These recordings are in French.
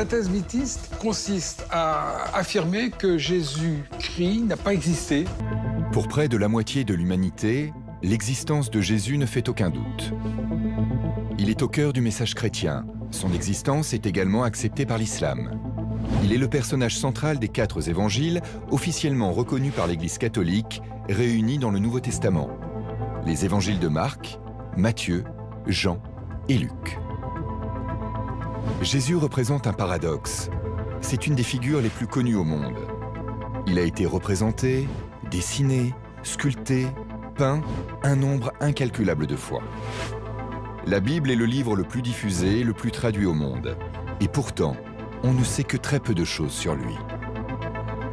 La thèse mythiste consiste à affirmer que Jésus-Christ n'a pas existé. Pour près de la moitié de l'humanité, l'existence de Jésus ne fait aucun doute. Il est au cœur du message chrétien. Son existence est également acceptée par l'islam. Il est le personnage central des 4 évangiles, officiellement reconnus par l'Église catholique, réunis dans le Nouveau Testament. Les évangiles de Marc, Matthieu, Jean et Luc. Jésus représente un paradoxe. C'est une des figures les plus connues au monde. Il a été représenté, dessiné, sculpté, peint un nombre incalculable de fois. La Bible est le livre le plus diffusé, le plus traduit au monde. Et pourtant, on ne sait que très peu de choses sur lui.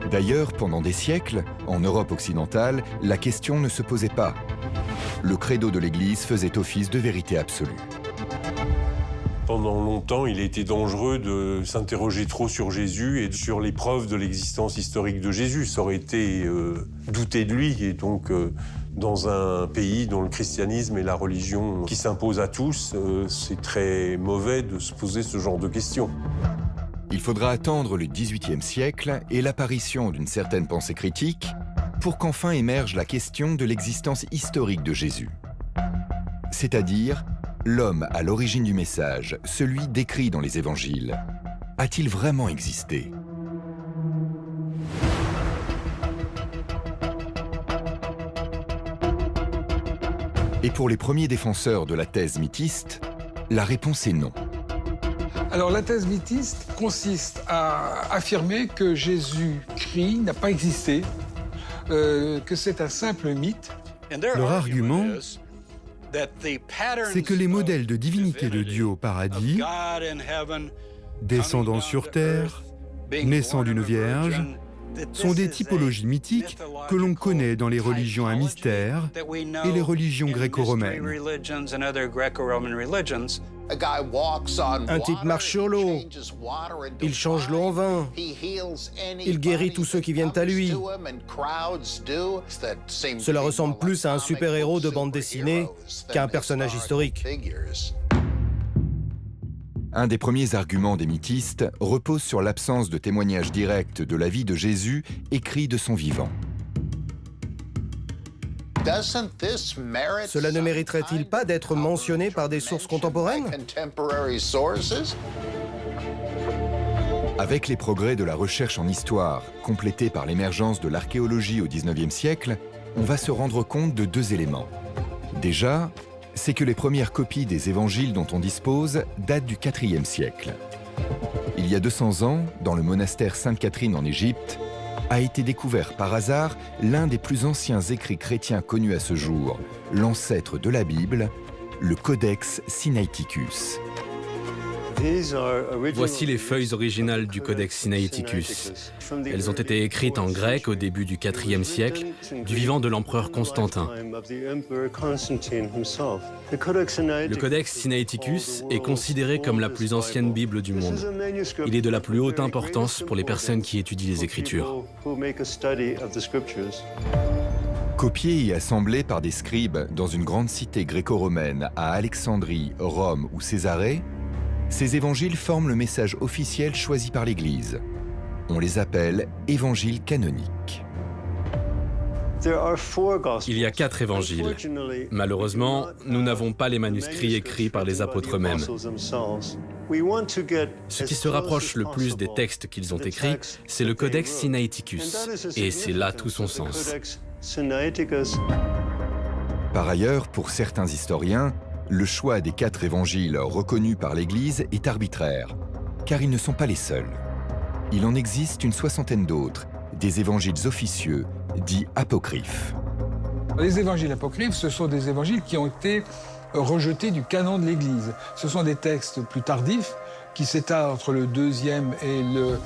D'ailleurs, pendant des siècles, en Europe occidentale, la question ne se posait pas. Le credo de l'Église faisait office de vérité absolue. Pendant longtemps, il a été dangereux de s'interroger trop sur Jésus et sur les preuves de l'existence historique de Jésus. Ça aurait été douter de lui. Et donc, dans un pays dont le christianisme est la religion qui s'impose à tous, c'est très mauvais de se poser ce genre de questions. Il faudra attendre le XVIIIe siècle et l'apparition d'une certaine pensée critique pour qu'enfin émerge la question de l'existence historique de Jésus. C'est-à-dire, l'homme à l'origine du message, celui décrit dans les évangiles, a-t-il vraiment existé ? Et pour les premiers défenseurs de la thèse mythiste, la réponse est non. Alors la thèse mythiste consiste à affirmer que Jésus-Christ n'a pas existé, que c'est un simple mythe. Leur argument, c'est que les modèles de divinité de Dieu au paradis, descendant sur terre, naissant d'une vierge, sont des typologies mythiques que l'on connaît dans les religions à mystère et les religions gréco-romaines. Un type marche sur l'eau, il change l'eau en vin, il guérit tous ceux qui viennent à lui. Cela ressemble plus à un super-héros de bande dessinée qu'à un personnage historique. Un des premiers arguments des mythistes repose sur l'absence de témoignages directs de la vie de Jésus écrit de son vivant. Cela ne mériterait-il pas d'être mentionné par des sources contemporaines ? Avec les progrès de la recherche en histoire, complétés par l'émergence de l'archéologie au XIXe siècle, on va se rendre compte de 2 éléments. Déjà, c'est que les premières copies des évangiles dont on dispose datent du IVe siècle. Il y a 200 ans, dans le monastère Sainte-Catherine en Égypte, a été découvert par hasard l'un des plus anciens écrits chrétiens connus à ce jour, l'ancêtre de la Bible, le Codex Sinaiticus. Voici les feuilles originales du Codex Sinaiticus. Elles ont été écrites en grec au début du IVe siècle, du vivant de l'empereur Constantin. Le Codex Sinaiticus est considéré comme la plus ancienne Bible du monde. Il est de la plus haute importance pour les personnes qui étudient les Écritures. Copiés et assemblés par des scribes dans une grande cité gréco-romaine à Alexandrie, Rome ou Césarée, ces évangiles forment le message officiel choisi par l'Église. On les appelle évangiles canoniques. Il y a 4 évangiles. Malheureusement, nous n'avons pas les manuscrits écrits par les apôtres eux-mêmes. Ce qui se rapproche le plus des textes qu'ils ont écrits, c'est le Codex Sinaiticus. Et c'est là tout son sens. Par ailleurs, pour certains historiens, le choix des 4 évangiles reconnus par l'Église est arbitraire, car ils ne sont pas les seuls. Il en existe une 60aine d'autres, des évangiles officieux, dits apocryphes. Les évangiles apocryphes, ce sont des évangiles qui ont été rejetés du canon de l'Église. Ce sont des textes plus tardifs, qui s'étalent entre le 2e et le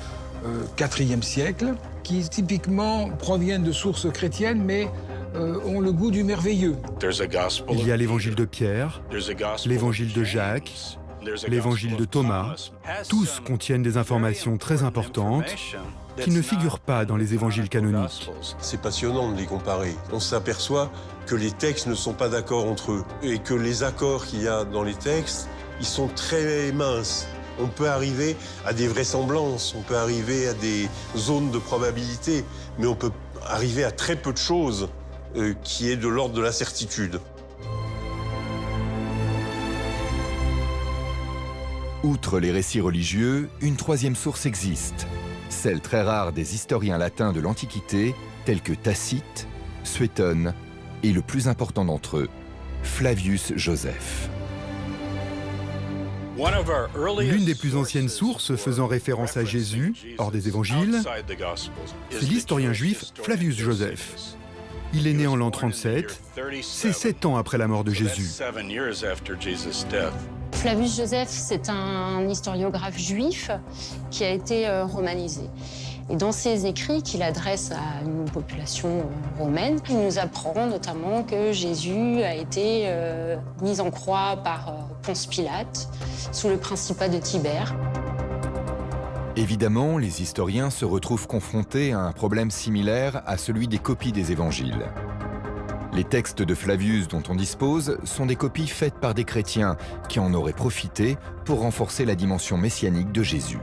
4e siècle, qui typiquement proviennent de sources chrétiennes, mais ont le goût du merveilleux. Il y a l'évangile de Pierre, l'évangile de Jacques, l'évangile de Thomas. Tous contiennent des informations très importantes qui ne figurent pas dans les évangiles canoniques. C'est passionnant de les comparer. On s'aperçoit que les textes ne sont pas d'accord entre eux et que les accords qu'il y a dans les textes, ils sont très minces. On peut arriver à des vraisemblances, on peut arriver à des zones de probabilité, mais on peut arriver à très peu de choses qui est de l'ordre de la certitude. Outre les récits religieux, une troisième source existe, celle très rare des historiens latins de l'Antiquité, tels que Tacite, Suétone et le plus important d'entre eux, Flavius Joseph. L'une des plus anciennes sources faisant référence à Jésus, hors des évangiles, c'est l'historien juif Flavius Joseph. Il est né en l'an 37, c'est 7 ans après la mort de Jésus. Flavius Joseph, c'est un historiographe juif qui a été romanisé. Et dans ses écrits qu'il adresse à une population romaine, il nous apprend notamment que Jésus a été mis en croix par Ponce Pilate sous le principat de Tibère. Évidemment, les historiens se retrouvent confrontés à un problème similaire à celui des copies des évangiles. Les textes de Flavius dont on dispose sont des copies faites par des chrétiens qui en auraient profité pour renforcer la dimension messianique de Jésus.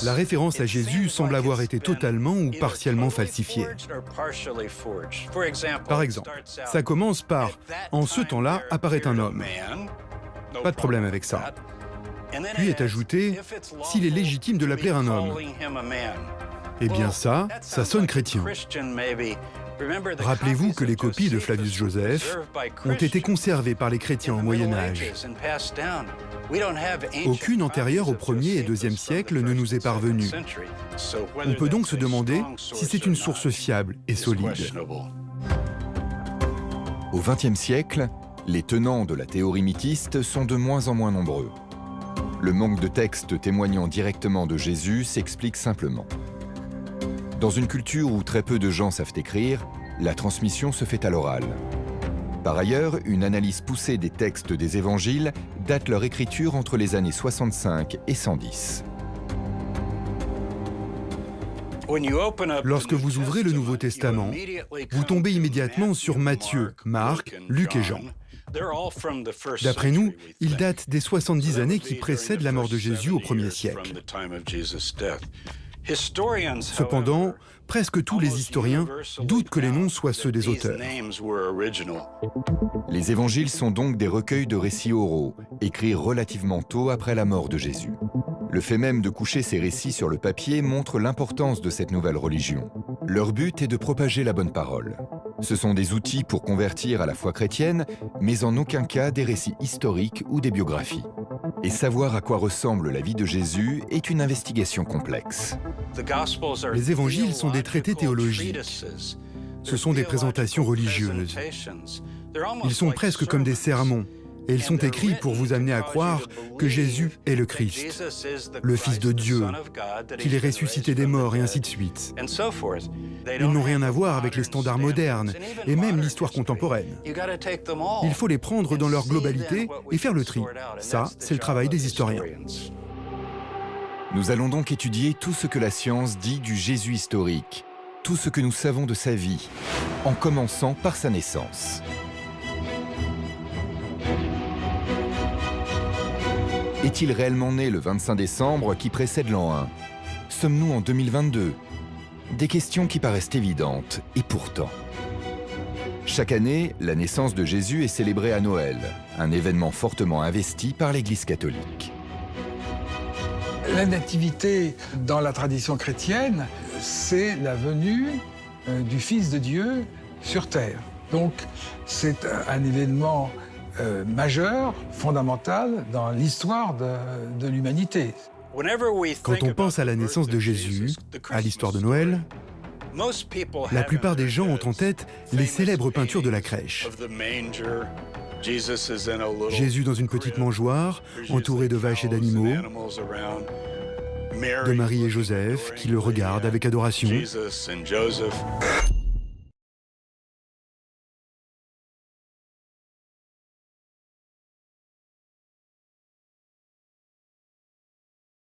La référence à Jésus semble avoir été totalement ou partiellement falsifiée. Par exemple, ça commence par « En ce temps-là apparaît un homme ». Pas de problème avec ça. Puis est ajouté « S'il est légitime de l'appeler un homme ». Eh bien ça sonne chrétien. Rappelez-vous que les copies de Flavius Joseph ont été conservées par les chrétiens au Moyen-Âge. Aucune antérieure au 1er et 2e siècle ne nous est parvenue. On peut donc se demander si c'est une source fiable et solide. Au XXe siècle, les tenants de la théorie mythiste sont de moins en moins nombreux. Le manque de textes témoignant directement de Jésus s'explique simplement. Dans une culture où très peu de gens savent écrire, la transmission se fait à l'oral. Par ailleurs, une analyse poussée des textes des évangiles date leur écriture entre les années 65 et 110. Lorsque vous ouvrez le Nouveau Testament, vous tombez immédiatement sur Matthieu, Marc, Luc et Jean. D'après nous, ils datent des 70 années qui précèdent la mort de Jésus au 1er siècle. Cependant, presque tous les historiens doutent que les noms soient ceux des auteurs. Les évangiles sont donc des recueils de récits oraux, écrits relativement tôt après la mort de Jésus. Le fait même de coucher ces récits sur le papier montre l'importance de cette nouvelle religion. Leur but est de propager la bonne parole. Ce sont des outils pour convertir à la foi chrétienne, mais en aucun cas des récits historiques ou des biographies. Et savoir à quoi ressemble la vie de Jésus est une investigation complexe. Les évangiles sont des traités théologiques. Ce sont des présentations religieuses. Ils sont presque comme des sermons. Et ils sont écrits pour vous amener à croire que Jésus est le Christ, le Fils de Dieu, qu'il est ressuscité des morts et ainsi de suite. Ils n'ont rien à voir avec les standards modernes et même l'histoire contemporaine. Il faut les prendre dans leur globalité et faire le tri. Ça, c'est le travail des historiens. Nous allons donc étudier tout ce que la science dit du Jésus historique, tout ce que nous savons de sa vie, en commençant par sa naissance. Est-il réellement né le 25 décembre qui précède l'an 1? Sommes-nous en 2022? Des questions qui paraissent évidentes, et pourtant. Chaque année, la naissance de Jésus est célébrée à Noël, un événement fortement investi par l'Église catholique. La nativité, dans la tradition chrétienne, c'est la venue du Fils de Dieu sur terre. Donc, c'est un événement majeur, fondamental dans l'histoire de l'humanité. Quand on pense à la naissance de Jésus, à l'histoire de Noël, la plupart des gens ont en tête les célèbres peintures de la crèche. Jésus dans une petite mangeoire, entouré de vaches et d'animaux, de Marie et Joseph qui le regardent avec adoration.